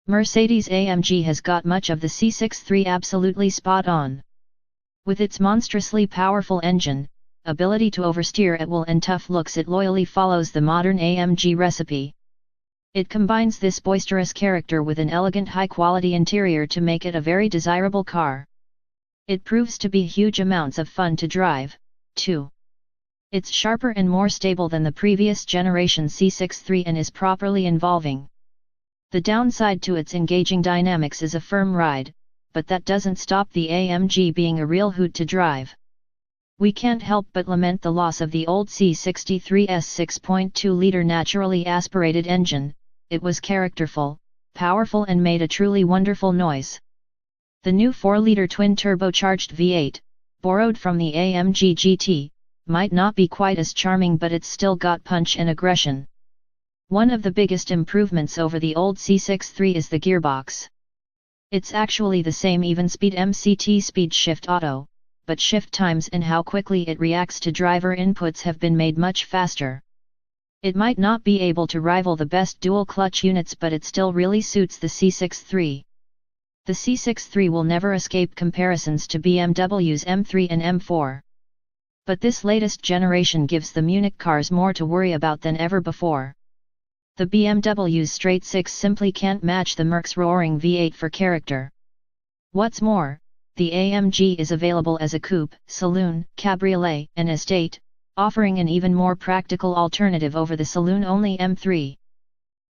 Mercedes-AMG has got much of the C63 absolutely spot on. With its monstrously powerful engine, ability to oversteer at will and tough looks, it loyally follows the modern AMG recipe. It combines this boisterous character with an elegant high-quality interior to make it a very desirable car. It proves to be huge amounts of fun to drive, too. It's sharper and more stable than the previous generation C63 and is properly involving. The downside to its engaging dynamics is a firm ride, but that doesn't stop the AMG being a real hoot to drive. We can't help but lament the loss of the old C63's 6.2-liter naturally aspirated engine. It was characterful, powerful and made a truly wonderful noise. The new 4-liter twin-turbocharged V8, borrowed from the AMG GT, might not be quite as charming, but it's still got punch and aggression. One of the biggest improvements over the old C63 is the gearbox. It's actually the same even-speed MCT speed shift auto, but shift times and how quickly it reacts to driver inputs have been made much faster. It might not be able to rival the best dual-clutch units, but it still really suits the C63. The C63 will never escape comparisons to BMW's M3 and M4. But this latest generation gives the Munich cars more to worry about than ever before. The BMW's straight six simply can't match the Merc's roaring V8 for character. What's more, the AMG is available as a coupe, saloon, cabriolet, and estate, offering an even more practical alternative over the saloon-only M3.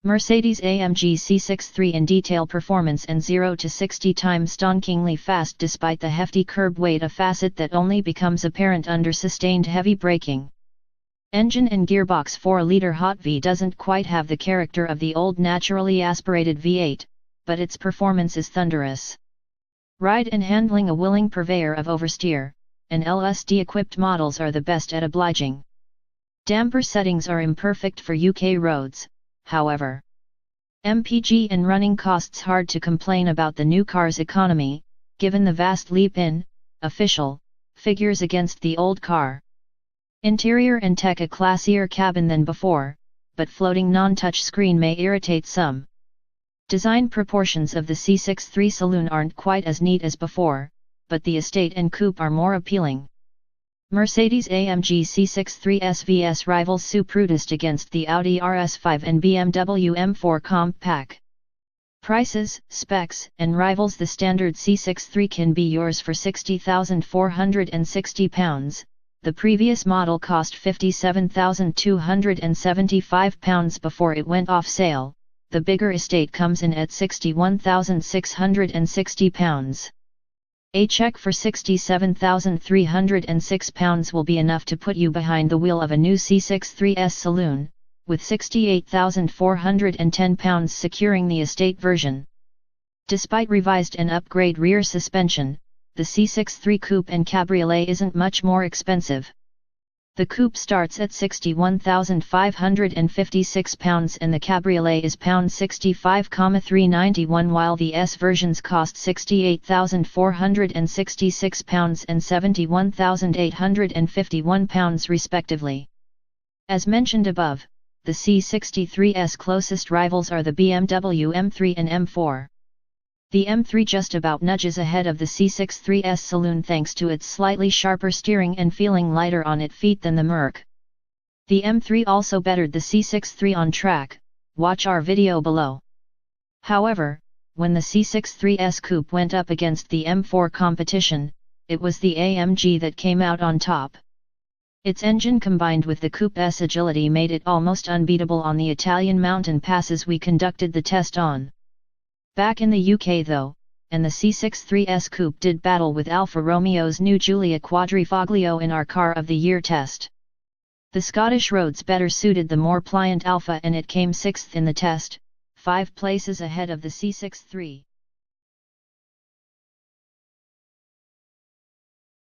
Mercedes-AMG C63 in detail performance and 0 to 60 times stonkingly fast despite the hefty curb weight, a facet that only becomes apparent under sustained heavy braking. Engine and gearbox 4-liter Hot V doesn't quite have the character of the old naturally aspirated V8, but its performance is thunderous. Ride and handling a willing purveyor of oversteer, and LSD-equipped models are the best at obliging. Damper settings are imperfect for UK roads, however. MPG and running costs hard to complain about the new car's economy, given the vast leap in official figures against the old car. Interior and tech, a classier cabin than before, but floating non-touch screen may irritate some. Design proportions of the C63 saloon aren't quite as neat as before, but the estate and coupe are more appealing. Mercedes-AMG C63 SVS rivals Superudist against the Audi RS5 and BMW M4 Compact. Prices, specs, and rivals the standard C63 can be yours for £60,460. The previous model cost £57,275 before it went off sale. The bigger estate comes in at £61,660. A check for £67,306 will be enough to put you behind the wheel of a new C63's saloon, with £68,410 securing the estate version. Despite revised and upgrade rear suspension, the C63 Coupe and Cabriolet isn't much more expensive. The coupe starts at £61,556 and the cabriolet is £65,391, while the S versions cost £68,466 and £71,851 respectively. As mentioned above, the C63's closest rivals are the BMW M3 and M4. The M3 just about nudges ahead of the C63's saloon thanks to its slightly sharper steering and feeling lighter on its feet than the Merc. The M3 also bettered the C63 on track, watch our video below. However, when the C63's coupe went up against the M4 competition, it was the AMG that came out on top. Its engine combined with the coupe's agility made it almost unbeatable on the Italian mountain passes we conducted the test on. Back in the UK though, and the C63's coupe did battle with Alfa Romeo's new Giulia Quadrifoglio in our Car of the Year test. The Scottish roads better suited the more pliant Alfa and it came 6th in the test, 5 places ahead of the C63.